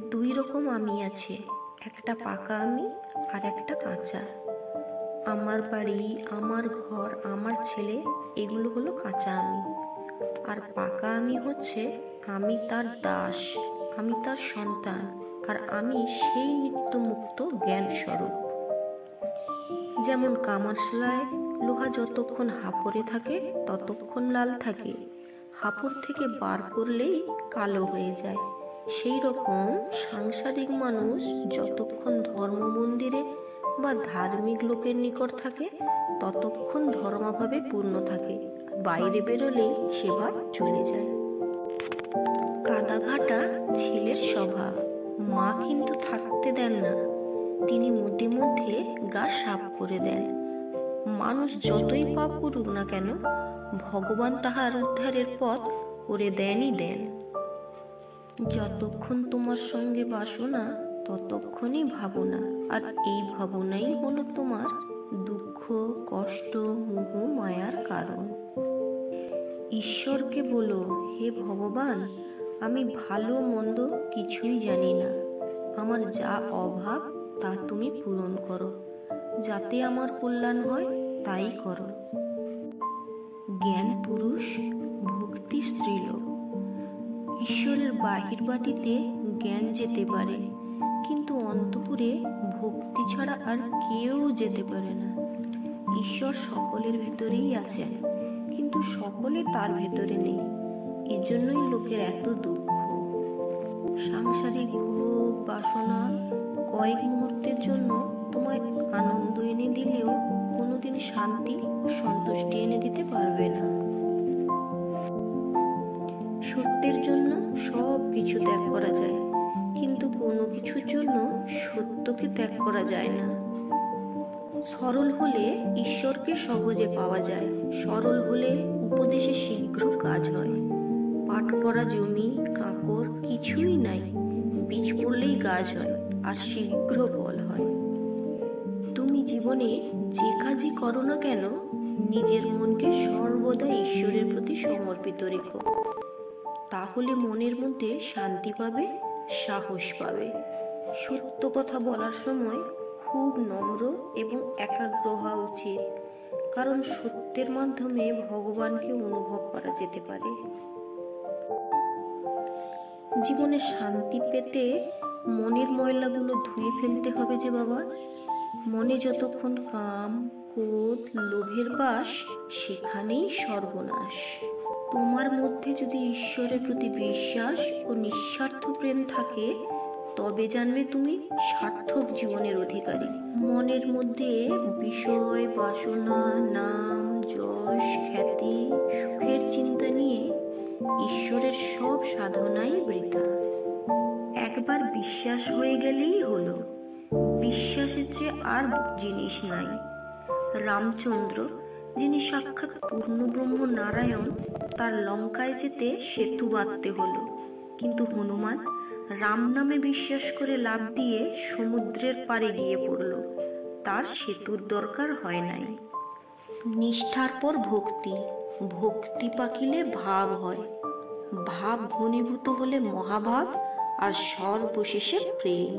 দুই রকম আমি আছে, একটা পাকা আমি আর একটা কাঁচা। আমার বাড়ি, আমার ঘর, আমার ছেলে, এগুলো হলো কাঁচা আমি। আর পাকা আমি হচ্ছে আমি তার দাস, আমি তার সন্তান, আর আমি সেই নিত্যমুক্ত জ্ঞান স্বরূপ। যেমন কামারশালায় লোহা যতক্ষণ হাপড়ে থাকে ততক্ষণ লাল থাকে, হাপড় থেকে বার করলেই কালো হয়ে যায়। সেই রকম সাংসারিক মানুষ যতক্ষণ ধর্ম মন্দিরে বা ধার্মিক লোকের নিকট থাকে ততক্ষণ ধর্মভাবে পূর্ণ থাকে, বাইরে বেরোলেই সে ভাব চলে যায়। কাদাঘাটা ছেলের স্বভাব, মা কিন্তু থাকতে দেন না, তিনি মধ্যে মধ্যে গা সাফ করে দেন। মানুষ যতই পাপ করুক না কেন, ভগবান তাহার উদ্ধারের পথ করে দেনই দেন। যতক্ষণ তোমার সঙ্গে বাসনা ততক্ষণই ভাবনা, আর এই ভাবনাই হলো তোমার দুঃখ, কষ্ট, মোহ, মায়ার কারণ। ঈশ্বরকে বলো, হে ভগবান, আমি ভালো মন্দ কিছুই জানি না, আমার যা অভাব তা তুমি পূরণ করো, যাতে আমার কল্যাণ হয় তাই করো। জ্ঞান পুরুষ, ভক্তি স্ত্রীলোক। ঈশ্বরের বাহির বাটিতে জ্ঞান যেতে পারে, কিন্তু অন্তপুরে ভক্তি ছাড়া আর কেউ যেতে পারে না। ঈশ্বর সকলের ভেতরেই আছেন, কিন্তু সকলে তার ভেতরে নেই, এজন্যই লোকের এত দুঃখ। সাংসারিক ভোগ বাসনা কয়েক মুহূর্তের জন্য তোমায় আনন্দ এনে দিলেও কোনোদিন শান্তি ও সন্তুষ্টি এনে দিতে পারবে না। সত্যের জন্য সব কিছু ত্যাগ করা যায়, কিন্তু কোনো কিছুর জন্য সত্যকে ত্যাগ করা যায় না। সরল হলে ঈশ্বরকে সহজে পাওয়া যায়, সরল হলে উপদেশে শীঘ্র কাজ হয়। পাট করা জমি, কাঁকর কিছুই নাই, বীজ পড়লেই গাছ হয় আর শীঘ্র ফল হয়। তুমি জীবনে যে কাজই করো না কেন, নিজের মনকে সর্বদা ঈশ্বরের প্রতি সমর্পিত রেখো, তাহলে মনের মধ্যে শান্তি পাবে, সাহস পাবে। সত্য কথা বলার সময় খুব নম্র এবং একাগ্র হওয়া উচিত, কারণ সত্যের মাধ্যমে ভগবানকে অনুভব করা যেতে পারে। জীবনে শান্তি পেতে মনের ময়লাগুলো ধুয়ে ফেলতে হবে যে বাবা। মনে যতক্ষণ কাম, ক্রোধ, লোভের বাস, সেখানেই সর্বনাশ। তোমার মধ্যে যদি ঈশ্বরের প্রতি বিশ্বাস ও নিঃস্বার্থ প্রেম থাকে, তবে জানবে তুমি সার্থক জীবনের অধিকারী। মনের মধ্যে বিষয় বাসনা, নাম, যশ, খ্যাতি, সুখের চিন্তা নিয়ে ঈশ্বরের সব সাধনাই বৃথা। একবার বিশ্বাস হয়ে গেলেই হলো, বিশ্বাসের চেয়ে আর জিনিস নাই। রামচন্দ্র, যিনি সাক্ষাৎ পূর্ণ ব্রহ্ম নারায়ণ, তার লঙ্কায় যেতে সেতু বাঁধতে হলো, কিন্তু হনুমান রাম নামে বিশ্বাস করে লাফ দিয়ে সমুদ্রের পাড়ে গিয়ে পড়ল, তার সেতুর দরকার হয় নাই। নিষ্ঠার পর ভক্তি, ভক্তি পাকিলে ভাব হয়, ভাব ঘনীভূত হলে মহাভাব, আর সর্বশেষে প্রেম।